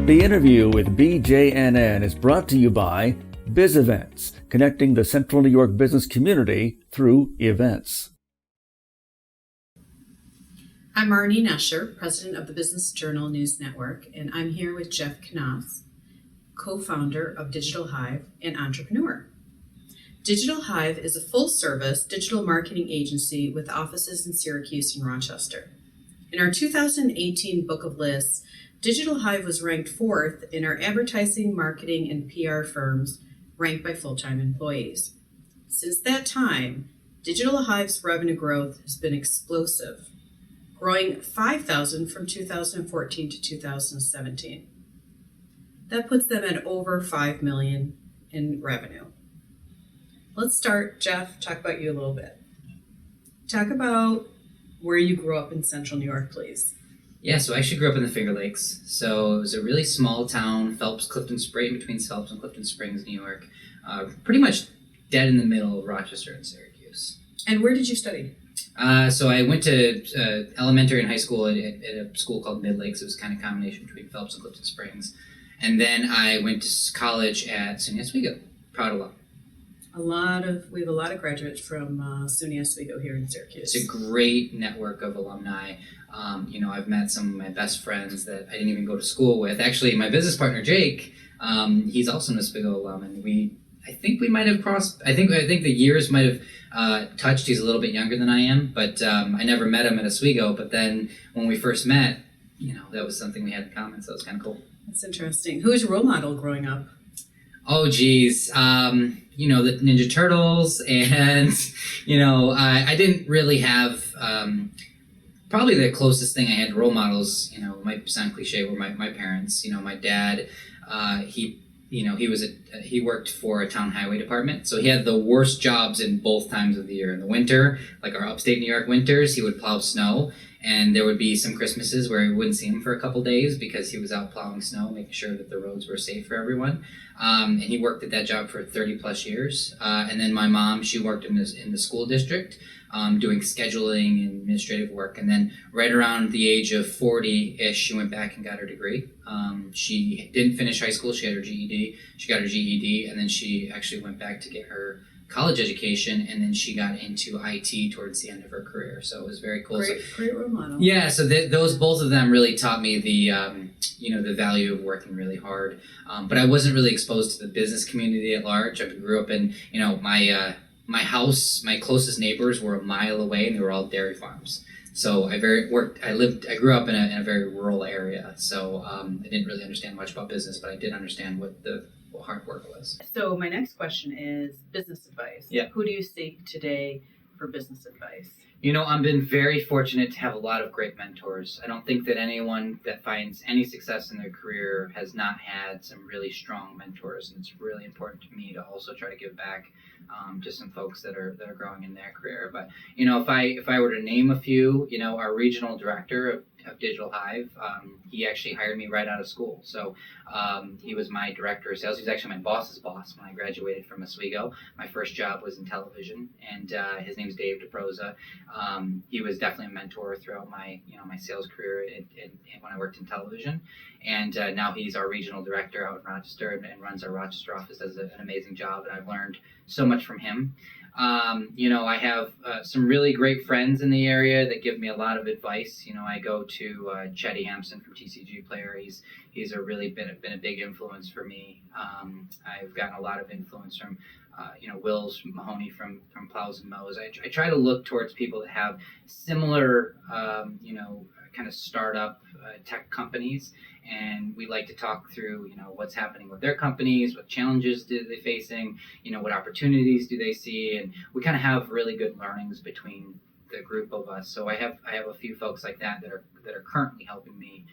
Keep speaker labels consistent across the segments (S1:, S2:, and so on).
S1: The interview with BJNN is brought to you by Biz Events, connecting the Central New York business community through events.
S2: I'm Marnie Nesher, president of the Business Journal News Network, and I'm here with Jeff Koz, co-founder of Digital Hive and entrepreneur. Digital Hive is a full-service digital marketing agency with offices in Syracuse and Rochester. In our 2018 Book of Lists, Digital Hive was ranked 4th in our advertising, marketing, and PR firms ranked by full-time employees. Since that time, Digital Hive's revenue growth has been explosive, growing 5,000 from 2014 to 2017. That puts them at over $5 million in revenue. Let's start, Jeff, talk about you a little bit. Talk about where you grew up in Central New York, please.
S3: Yeah, so I actually grew up in the Finger Lakes. So it was a really small town, Clifton Springs, between Phelps and Clifton Springs, New York. Pretty much dead in the middle of Rochester and Syracuse.
S2: And where did you study?
S3: So I went to elementary and high school at a school called Mid Lakes. It was kind of a combination between Phelps and Clifton Springs. And then I went to college at SUNY Oswego, proud of luck.
S2: We have a lot of graduates from SUNY Oswego here in Syracuse.
S3: It's a great network of alumni. I've met some of my best friends that I didn't even go to school with. Actually, my business partner Jake, he's also an Oswego alum, and I think we might have crossed. I think the years might have touched. He's a little bit younger than I am, but I never met him at Oswego. But then when we first met, that was something we had in common, so it was kind of cool.
S2: That's interesting. Who was your role model growing up?
S3: Oh, geez. The Ninja Turtles, and, I didn't really have, probably the closest thing I had to role models, might sound cliche, were my parents. My dad, he worked for a town highway department, so he had the worst jobs in both times of the year. In the winter, like our upstate New York winters, he would plow snow, and there would be some Christmases where we wouldn't see him for a couple days because he was out plowing snow, making sure that the roads were safe for everyone. And he worked at that job for 30 plus years. And then my mom, she worked in the school district, doing scheduling and administrative work. And then right around the age of 40-ish, she went back and got her degree. She didn't finish high school. She had her GED. She got her GED, and then she actually went back to get her college education, and then she got into IT towards the end of her career. So it was very cool.
S2: Great role model.
S3: Yeah, so both of them really taught me the value of working really hard. But I wasn't really exposed to the business community at large. I grew up in, my house, my closest neighbors were a mile away, and they were all dairy farms. So I grew up in a very rural area. So I didn't really understand much about business, but I did understand what hard work was.
S2: So my next question is business advice.
S3: Yeah.
S2: Who do you seek today for business advice?
S3: I've been very fortunate to have a lot of great mentors. I don't think that anyone that finds any success in their career has not had some really strong mentors, and it's really important to me to also try to give back to some folks that are growing in their career. But if I were to name a few, our regional director of Digital Hive, he actually hired me right out of school. So he was my director of sales. He was actually my boss's boss when I graduated from Oswego. My first job was in television, and his name is Dave DeProza. He was definitely a mentor throughout my sales career when I worked in television. And now he's our regional director out in Rochester and runs our Rochester office, does an amazing job, and I've learned so much from him. I have some really great friends in the area that give me a lot of advice. I go to Chetty Hampson from TCG Player. He's really been a big influence for me. I've gotten a lot of influence from Wills Mahoney from Plows and Mows. I try to look towards people that have similar kind of startup tech companies, and we like to talk through what's happening with their companies, what challenges are they facing, what opportunities do they see, and we kind of have really good learnings between the group of us. So I have a few folks like that are currently helping me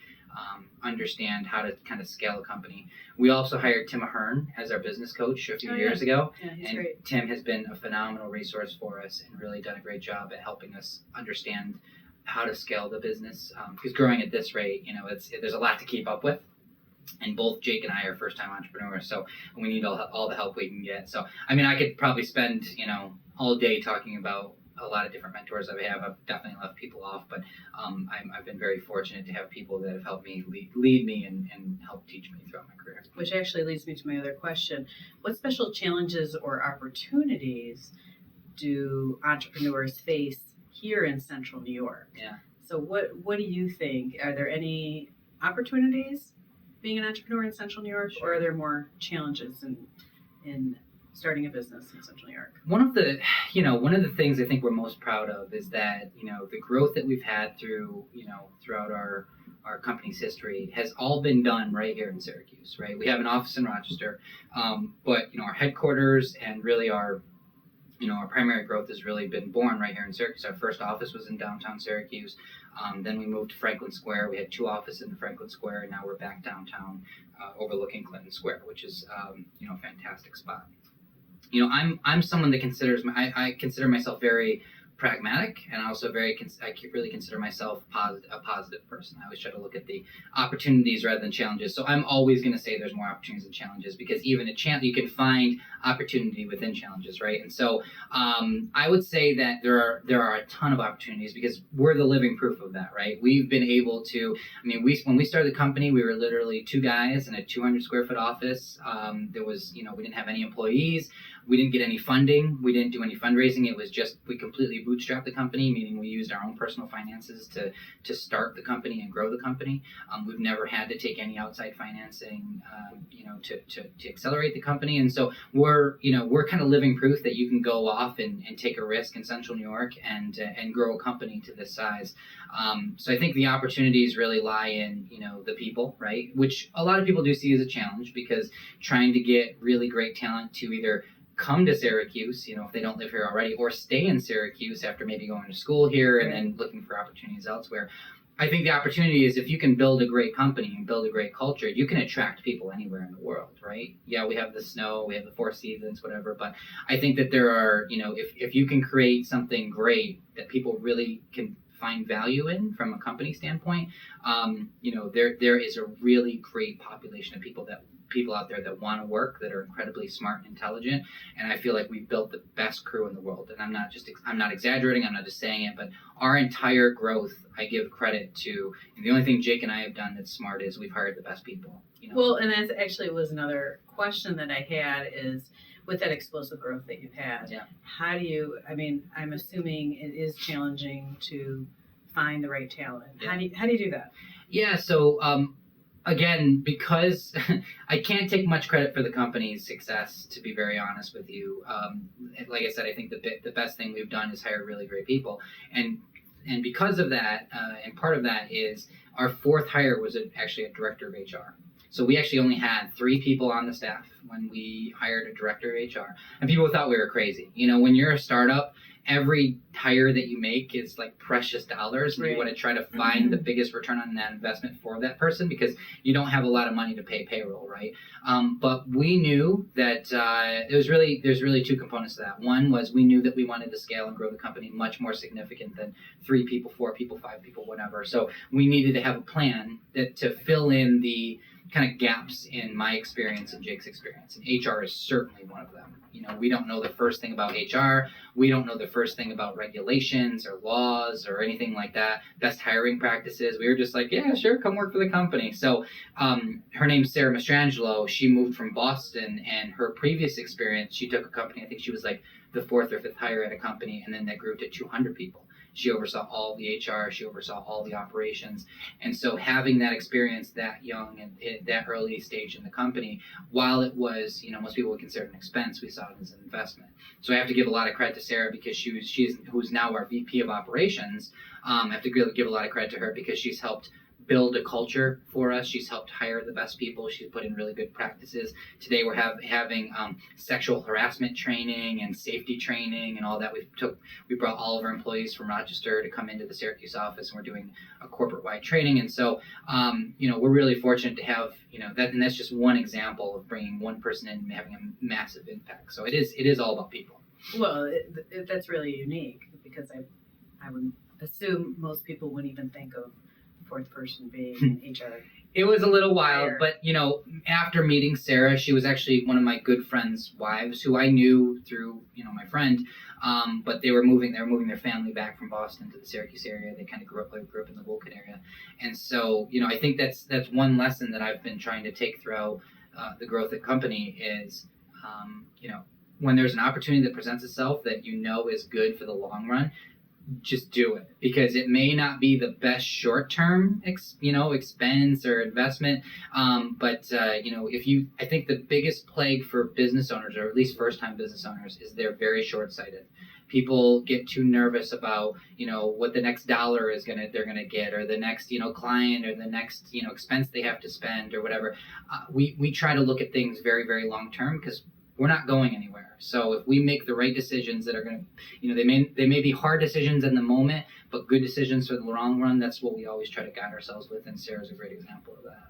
S3: understand how to kind of scale a company. We also hired Tim Ahern as our business coach a few years ago.
S2: Yeah, he's
S3: and
S2: great.
S3: Tim has been a phenomenal resource for us and really done a great job at helping us understand how to scale the business. Because growing at this rate, there's a lot to keep up with. And both Jake and I are first-time entrepreneurs, so we need all the help we can get. So, I could probably spend, all day talking about a lot of different mentors that I have. I've definitely left people off, but I've been very fortunate to have people that have helped me lead me and help teach me throughout my career.
S2: Which actually leads me to my other question. What special challenges or opportunities do entrepreneurs face here in Central New York?
S3: Yeah.
S2: So what do you think? Are there any opportunities being an entrepreneur in Central New York, or are there more challenges in starting a business in Central New York?
S3: One of the things I think we're most proud of is that, the growth that we've had throughout our company's history has all been done right here in Syracuse, right? We have an office in Rochester, but our headquarters and really our primary growth has really been born right here in Syracuse. Our first office was in downtown Syracuse. Then we moved to Franklin Square. We had 2 offices in Franklin Square, and now we're back downtown overlooking Clinton Square, which is a fantastic spot. I'm someone that I consider myself very pragmatic, and also I really consider myself a positive person. I always try to look at the opportunities rather than challenges. So I'm always going to say there's more opportunities than challenges, because even you can find opportunity within challenges, right? And so I would say that there are a ton of opportunities, because we're the living proof of that, right? We've been able to. When we started the company, we were literally 2 guys in a 200 square foot office. There was, we didn't have any employees. We didn't get any funding. We didn't do any fundraising. It was just, we completely bootstrapped the company, meaning we used our own personal finances to start the company and grow the company. We've never had to take any outside financing, to accelerate the company. And so we're kind of living proof that you can go off and take a risk in Central New York and grow a company to this size. So I think the opportunities really lie in, the people, right? Which a lot of people do see as a challenge, because trying to get really great talent to either come to Syracuse, if they don't live here already, or stay in Syracuse after maybe going to school here and then looking for opportunities elsewhere. I think the opportunity is, if you can build a great company and build a great culture, you can attract people anywhere in the world, right? Yeah, we have the snow, we have the 4 seasons, whatever, but I think that there are, if you can create something great that people really can find value in from a company standpoint, there is a really great population of people out there that want to work, that are incredibly smart and intelligent, and I feel like we've built the best crew in the world. And I'm not exaggerating, I'm not just saying it, but our entire growth, I give credit to, and the only thing Jake and I have done that's smart is we've hired the best people.
S2: Well, and that actually was another question that I had, is with that explosive growth that you've had, how do you, I'm assuming it is challenging to find the right talent. How do you do that?
S3: Yeah, so again, because I can't take much credit for the company's success, to be very honest with you. Like I said, I think the best thing we've done is hire really great people, and because of that, and part of that is our 4th hire was actually a director of HR. So we actually only had 3 people on the staff when we hired a director of HR, and people thought we were crazy. When you're a startup, every hire that you make is like precious dollars, and
S2: right.
S3: You want to try to find the biggest return on that investment for that person, because you don't have a lot of money to pay payroll, right? But we knew that there's really 2 components to that. One was, we knew that we wanted to scale and grow the company much more significant than 3 people, 4 people, 5 people, whatever. So we needed to have a plan to fill in the kind of gaps in my experience and Jake's experience, and HR is certainly one of them. We don't know the first thing about HR. We don't know the first thing about regulations or laws or anything like that. Best hiring practices. We were just like, yeah, sure, come work for the company. So her name's Sarah Mastrangelo. She moved from Boston, and her previous experience, she took a company, I think she was like the 4th or 5th hire at a company, and then that grew to 200 people. She oversaw all the HR, she oversaw all the operations. And so having that experience that young and at that early stage in the company, while it was, most people would consider it an expense, we saw it as an investment. So I have to give a lot of credit to Sarah, because who's now our VP of operations. I have to give a lot of credit to her, because she's helped build a culture for us. She's helped hire the best people. She's put in really good practices. Today we're having sexual harassment training and safety training and all that. We brought all of our employees from Rochester to come into the Syracuse office, and we're doing a corporate-wide training. And so, we're really fortunate to have, that, and that's just one example of bringing one person in and having a massive impact. So it is all about people.
S2: Well, that's really unique, because I would assume most people wouldn't even think of fourth person being an HR?
S3: It was a little wild,
S2: Fire.
S3: but after meeting Sarah, she was actually one of my good friends' wives, who I knew through my friend. But they were moving their family back from Boston to the Syracuse area. They kind of grew up in the Vulcan area, and so I think that's one lesson that I've been trying to take throughout the growth of the company is when there's an opportunity that presents itself that is good for the long run, just do it, because it may not be the best short-term expense or investment, but I think the biggest plague for business owners, or at least first-time business owners, is they're very short-sighted. People get too nervous about what the next dollar they're gonna get, or the next client, or the next expense they have to spend, or whatever. We try to look at things very, very long-term, because we're not going anywhere. So if we make the right decisions that are going to, they may be hard decisions in the moment, but good decisions for the long run, that's what we always try to guide ourselves with, and Sarah's a great example of that.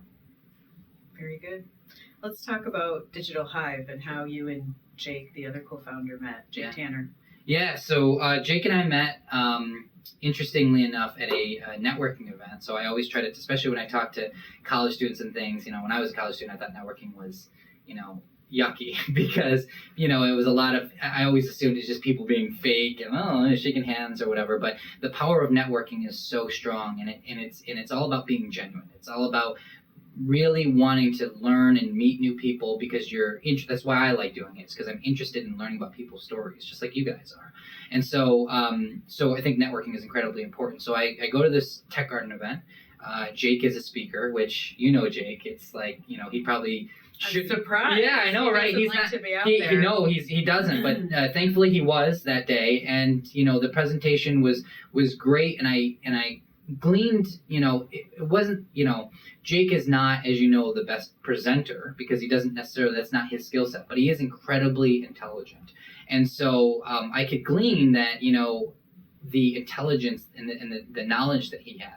S2: Very good. Let's talk about Digital Hive and how you and Jake, the other co-founder, met. Jake Tanner. Yeah,
S3: so Jake and I met, interestingly enough, at a networking event. So I always try to, especially when I talk to college students and things, when I was a college student, I thought networking was, yucky, because it was a lot of, I always assumed it's just people being fake and shaking hands or whatever, but the power of networking is so strong, and it's all about being genuine. It's all about really wanting to learn and meet new people, because that's why I like doing it. It's because I'm interested in learning about people's stories, just like you guys are. And so I think networking is incredibly important. So I go to this Tech Garden event. Jake is a speaker, which Jake, it's like he probably
S2: I'm surprised.
S3: Yeah, I know, right?
S2: He's not to be out there.
S3: He doesn't, but thankfully he was that day, and the presentation was great, and I gleaned, it wasn't, Jake is not, as the best presenter, because he doesn't necessarily, that's not his skill set, but he is incredibly intelligent, and so I could glean that the intelligence and the knowledge that he had.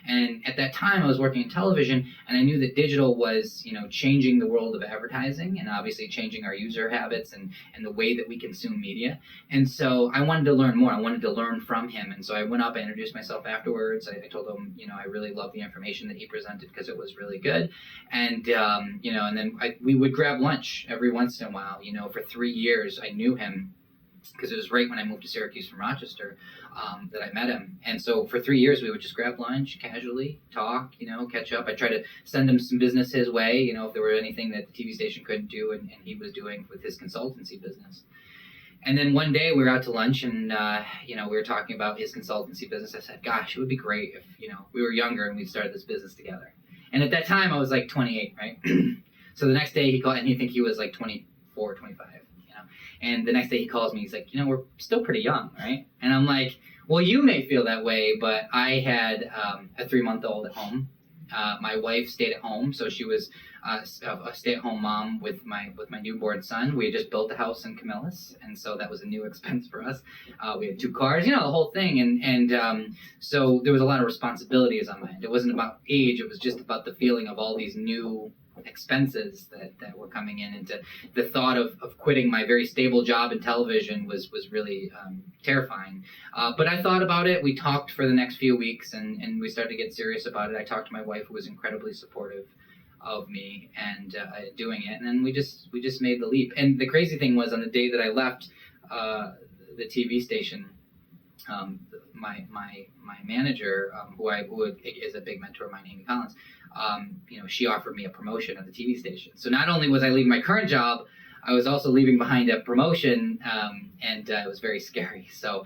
S3: And at that time, I was working in television, and I knew that digital was, changing the world of advertising, and obviously changing our user habits and the way that we consume media. And so I wanted to learn more. I wanted to learn from him. And so I went up, I introduced myself afterwards. I told him, I really loved the information that he presented, because it was really good. And, and then we would grab lunch every once in a while. For 3 years, I knew him, because it was right when I moved to Syracuse from Rochester that I met him. And so for 3 years, we would just grab lunch, casually, talk, catch up. I tried to send him some business his way, if there were anything that the TV station couldn't do and he was doing with his consultancy business. And then one day we were out to lunch, and, we were talking about his consultancy business. I said, gosh, it would be great if, we were younger and we started this business together. And at that time, I was like 28, right? So the next day he called, and he think he was like 24, 25. And the next day he calls me, he's like, we're still pretty young, right? And I'm like, well, you may feel that way, but I had a 3-month-old at home. My wife stayed at home, so she was a stay-at-home mom with my newborn son. We had just built a house in Camillus, and so that was a new expense for us. We had 2 cars, the whole thing, and so there was a lot of responsibilities on my end. It wasn't about age; it was just about the feeling of all these new expenses that were coming in, and the thought of quitting my very stable job in television was really terrifying. But I thought about it. We talked for the next few weeks, and we started to get serious about it. I talked to my wife, who was incredibly supportive of me and doing it, and then we just made the leap. And the crazy thing was, on the day that I left the TV station, my manager, who is a big mentor of mine, Amy Collins, she offered me a promotion at the TV station. So not only was I leaving my current job, I was also leaving behind a promotion, and it was very scary. So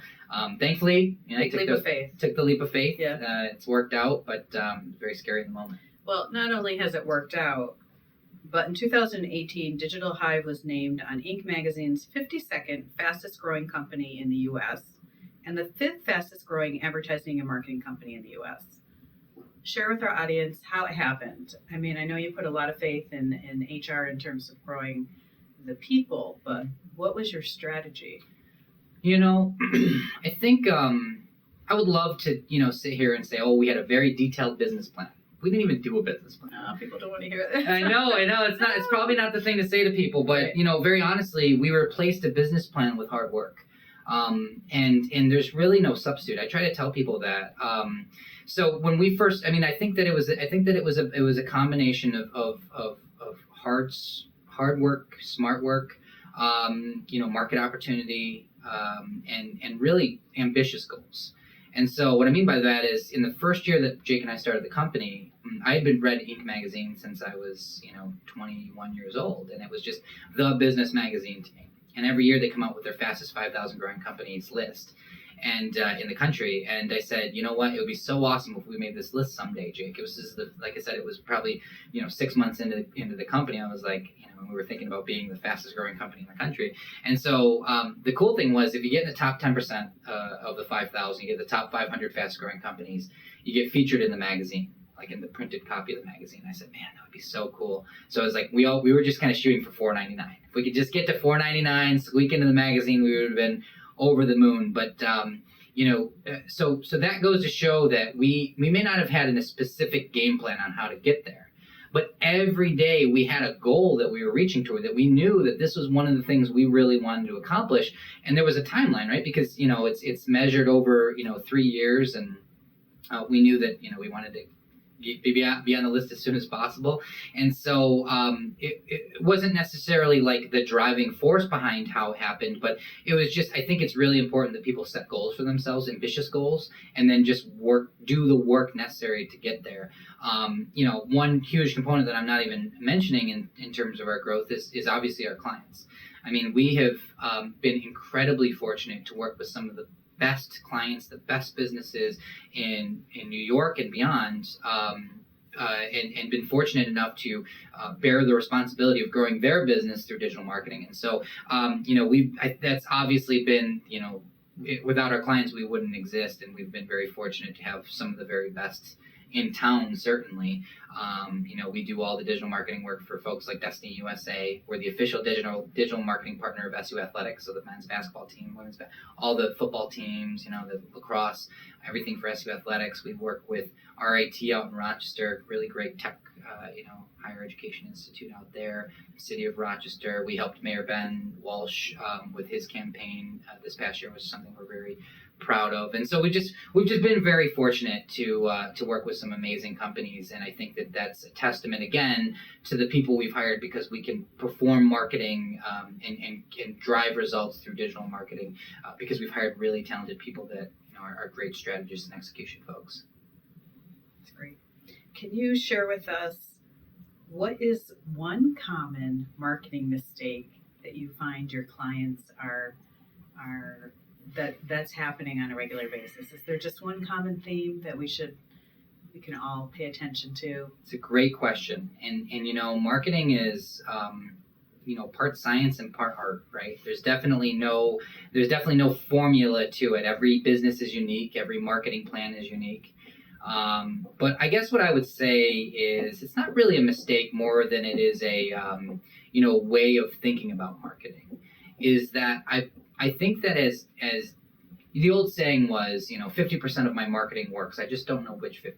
S3: thankfully, I took the leap of faith. Yeah. It's worked out, but very scary in the moment.
S2: Well, not only has it worked out, but in 2018, Digital Hive was named on Inc. magazine's 52nd fastest growing company in the U.S. and the 5th fastest growing advertising and marketing company in the U.S. Share with our audience how it happened. I mean, I know you put a lot of faith in HR in terms of growing the people, but what was your strategy?
S3: I think I would love to, sit here and say, oh, we had a very detailed business plan. We didn't even do a business plan.
S2: No, people don't want to hear that.
S3: I know. It's probably not the thing to say to people, but, very honestly, we replaced a business plan with hard work. And there's really no substitute. I try to tell people that. So when we first, I think that it was a combination of hard work, smart work, market opportunity, and really ambitious goals. And so what I mean by that is, in the first year that Jake and I started the company, I had been read Inc. magazine since I was 21 years old, and it was just the business magazine to me. And every year they come out with their fastest 5,000 growing companies list, and in the country. And I said, you know what, it would be so awesome if we made this list someday, Jake. It was just like I said, it was probably 6 months into the company. I was like, when we were thinking about being the fastest growing company in the country. And so the cool thing was, if you get in the top 10% of the 5,000, you get the top 500 fastest growing companies, you get featured in the magazine, like in the printed copy of the magazine. I said, man, that would be so cool. So I was like, we were just kind of shooting for $4.99. If we could just get to $4.99, squeak into the magazine, we would have been over the moon. But so that goes to show that we may not have had a specific game plan on how to get there, but every day we had a goal that we were reaching toward, that we knew that this was one of the things we really wanted to accomplish. And there was a timeline, right? Because it's measured over 3 years, and we knew that we wanted to be on the list as soon as possible. And so it wasn't necessarily like the driving force behind how it happened, but it was just, I think it's really important that people set goals for themselves, ambitious goals, and then just do the work necessary to get there. One huge component that I'm not even mentioning in terms of our growth is obviously our clients. We have been incredibly fortunate to work with some of the best clients, the best businesses in New York and beyond, and been fortunate enough to bear the responsibility of growing their business through digital marketing. And so, that's obviously been, without our clients, we wouldn't exist. And we've been very fortunate to have some of the very best in town, certainly. We do all the digital marketing work for folks like Destiny USA. We're the official digital marketing partner of SU Athletics, so the men's basketball team, all the football teams, the lacrosse, everything for SU Athletics. We work with RIT out in Rochester, really great tech, higher education institute out there, city of Rochester. We helped Mayor Ben Walsh with his campaign this past year, which is something we're very proud of. And so we've just been very fortunate to work with some amazing companies, and I think that that's a testament again to the people we've hired, because we can perform marketing and drive results through digital marketing because we've hired really talented people that are great strategists and execution folks.
S2: That's great. Can you share with us, what is one common marketing mistake that you find your clients are that's happening on a regular basis? Is there just one common theme that we can all pay attention to?
S3: It's a great question. And marketing is part science and part art, right? There's definitely no formula to it. Every business is unique, every marketing plan is unique. But I guess what I would say is, it's not really a mistake more than it is a way of thinking about marketing. Is that I think that as the old saying was, 50% of my marketing works. I just don't know which 50%,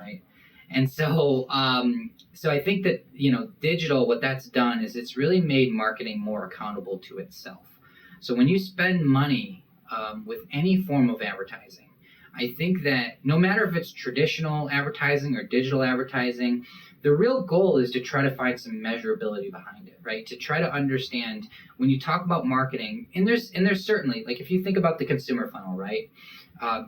S3: right? And so I think that, digital, what that's done is it's really made marketing more accountable to itself. So when you spend money with any form of advertising, I think that no matter if it's traditional advertising or digital advertising, the real goal is to try to find some measurability behind it, right? To try to understand, when you talk about marketing, and there's certainly, like, if you think about the consumer funnel, right?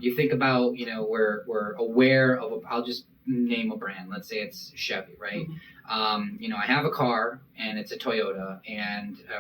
S3: You think about, we're aware of, I'll just name a brand. Let's say it's Chevy, right? Mm-hmm. I have a car and it's a Toyota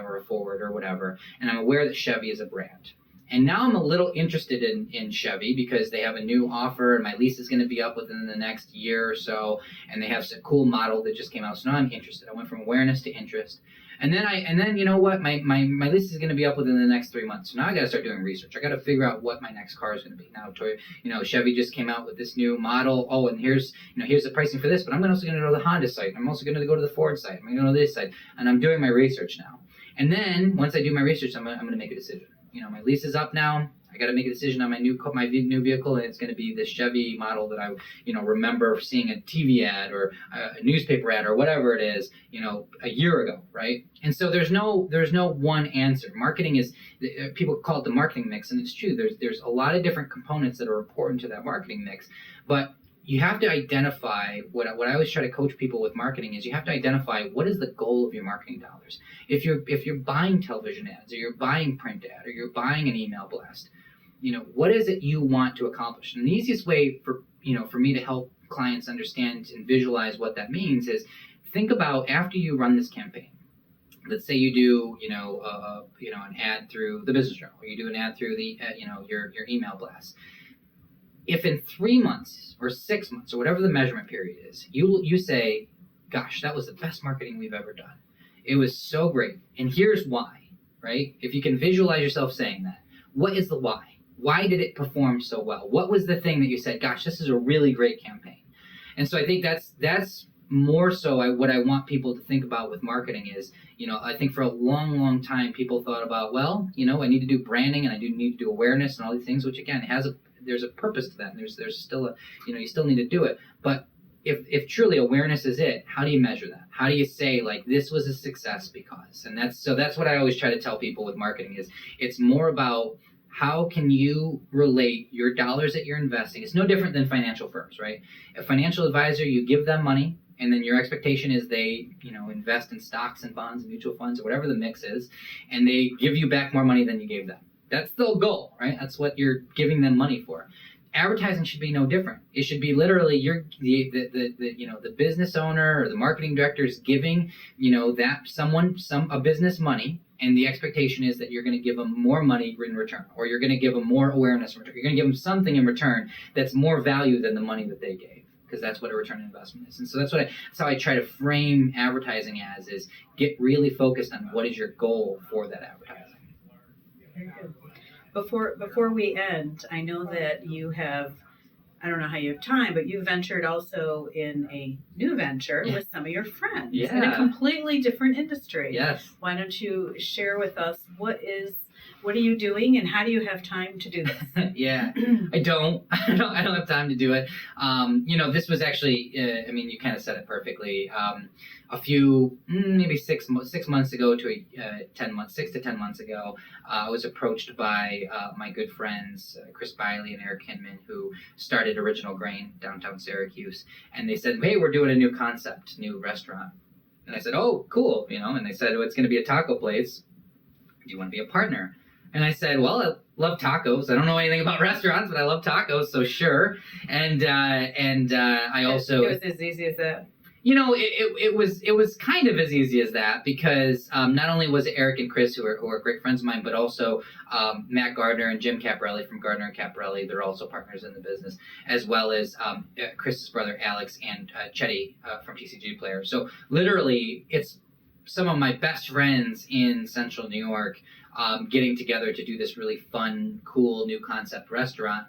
S3: or a Ford or whatever, and I'm aware that Chevy is a brand. And now I'm a little interested in Chevy because they have a new offer and my lease is going to be up within the next year or so, and they have some cool model that just came out. So now I'm interested. I went from awareness to interest. And then you know what? My lease is going to be up within the next 3 months. So now I got to start doing research. I got to figure out what my next car is going to be. Now, Chevy just came out with this new model. Oh, and here's the pricing for this. But I'm also going to go to the Honda site. I'm also going to go to the Ford site. I'm going to go to this site. And I'm doing my research now. And then once I do my research, I'm going to make a decision. My lease is up now. I got to make a decision on my new vehicle, and it's going to be this Chevy model that I, remember seeing a TV ad or a newspaper ad or whatever it is, a year ago, right? And so there's no one answer. Marketing is, people call it the marketing mix, and it's true. There's a lot of different components that are important to that marketing mix, but you have to identify what I always try to coach people with marketing is you have to identify what is the goal of your marketing dollars. If you're buying television ads, or you're buying print ad, or you're buying an email blast, what is it you want to accomplish? And the easiest way for me to help clients understand and visualize what that means is think about after you run this campaign. Let's say you do an ad through the Business Journal, or you do an ad through the your email blast. If in 3 months or 6 months or whatever the measurement period is, you say, gosh, that was the best marketing we've ever done. It was so great. And here's why, right? If you can visualize yourself saying that, what is the why? Why did it perform so well? What was the thing that you said, gosh, this is a really great campaign? And so I think that's more so what I want people to think about with marketing is, I think for a long, long time, people thought about, well, I need to do branding and I do need to do awareness and all these things, which again, there's a purpose to that. And there's still you still need to do it. But if truly awareness is it, how do you measure that? How do you say like this was a success because? And that's what I always try to tell people with marketing is it's more about how can you relate your dollars that you're investing. It's no different than financial firms, right? A financial advisor, you give them money, and then your expectation is they, invest in stocks and bonds and mutual funds or whatever the mix is, and they give you back more money than you gave them. That's the goal, right? That's what you're giving them money for. Advertising should be no different. It should be literally the business owner or the marketing director is giving a business money, and the expectation is that you're going to give them more money in return, or you're going to give them more awareness in return. You're going to give them something in return that's more value than the money that they gave, because that's what a return on investment is. And so that's how I try to frame advertising as is get really focused on what is your goal for that advertising.
S2: Before we end, I know that you have, I don't know how you have time, but you ventured also in a new venture with some of your friends in a completely different industry.
S3: Yes.
S2: Why don't you share with us what are you doing and how do you have time to do this?
S3: Yeah, I don't have time to do it. This was actually, you kind of said it perfectly. A few, maybe 6 months ago to 6 to 10 months ago, I was approached by my good friends, Chris Biley and Eric Hinman, who started Original Grain downtown Syracuse. And they said, hey, we're doing a new concept, new restaurant. And I said, oh, cool. And they said, oh, it's going to be a taco place. Do you want to be a partner? And I said, well, I love tacos. I don't know anything about restaurants, but I love tacos, so sure. And I also...
S2: It was as easy as that?
S3: It was kind of as easy as that because not only was it Eric and Chris, who are great friends of mine, but also Matt Gardner and Jim Caparelli from Gardner and Caparelli. They're also partners in the business, as well as Chris's brother Alex and Chetty from TCG Player. So literally, it's some of my best friends in Central New York getting together to do this really fun, cool, new concept restaurant.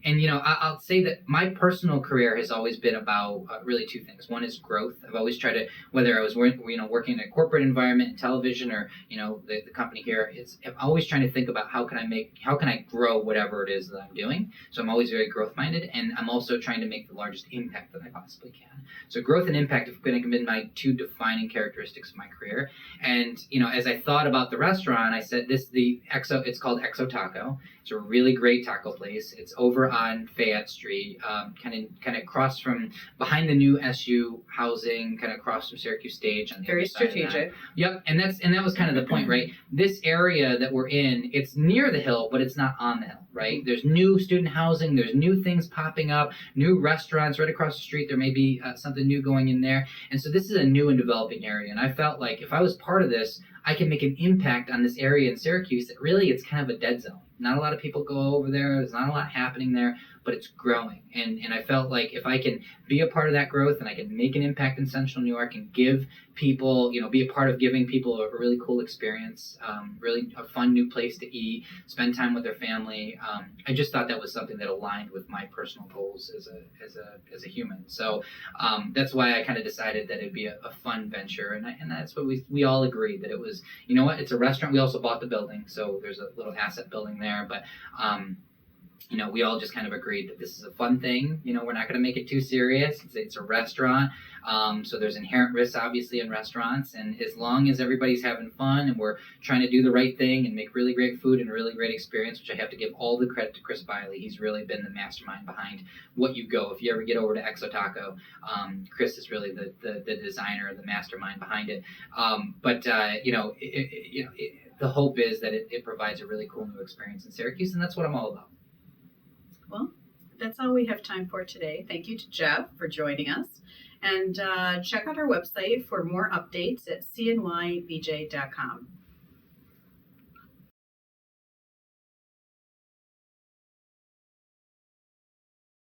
S3: And, I'll say that my personal career has always been about really two things. One is growth. I've always tried to, whether I was working in a corporate environment in television or, the company here, I'm always trying to think about how can I grow whatever it is that I'm doing. So I'm always very growth minded, and I'm also trying to make the largest impact that I possibly can. So growth and impact have been my two defining characteristics of my career. And, as I thought about the restaurant, I said it's called Exo Taco. It's a really great taco place. It's over on Fayette Street, kind of across from behind the new SU housing, kind of across from Syracuse Stage on the
S2: very
S3: other side
S2: strategic.
S3: Of that. Yep, and that was kind of the point, right? This area that we're in, it's near the hill, but it's not on the hill, right? There's new student housing, there's new things popping up, new restaurants right across the street. There may be something new going in there, and so this is a new and developing area. And I felt like if I was part of this, I can make an impact on this area in Syracuse that really it's kind of a dead zone. Not a lot of people go over there. There's not a lot happening there. but it's growing. And I felt like if I can be a part of that growth and I can make an impact in Central New York and give people, be a part of giving people a really cool experience, really a fun new place to eat, spend time with their family. I just thought that was something that aligned with my personal goals as a human. So that's why I kind of decided that it'd be a fun venture. And that's what we all agreed that it was, it's a restaurant. We also bought the building. So there's a little asset building there, but we all just kind of agreed that this is a fun thing. We're not going to make it too serious. It's a restaurant. So there's inherent risks, obviously, in restaurants. And as long as everybody's having fun and we're trying to do the right thing and make really great food and a really great experience, which I have to give all the credit to Chris Biley. He's really been the mastermind behind What You Go. If you ever get over to Exo Taco, Chris is really the designer, the mastermind behind it. The hope is that it provides a really cool new experience in Syracuse, and that's what I'm all about.
S2: Well, that's all we have time for today. Thank you to Jeff for joining us. And check out our website for more updates at cnybj.com.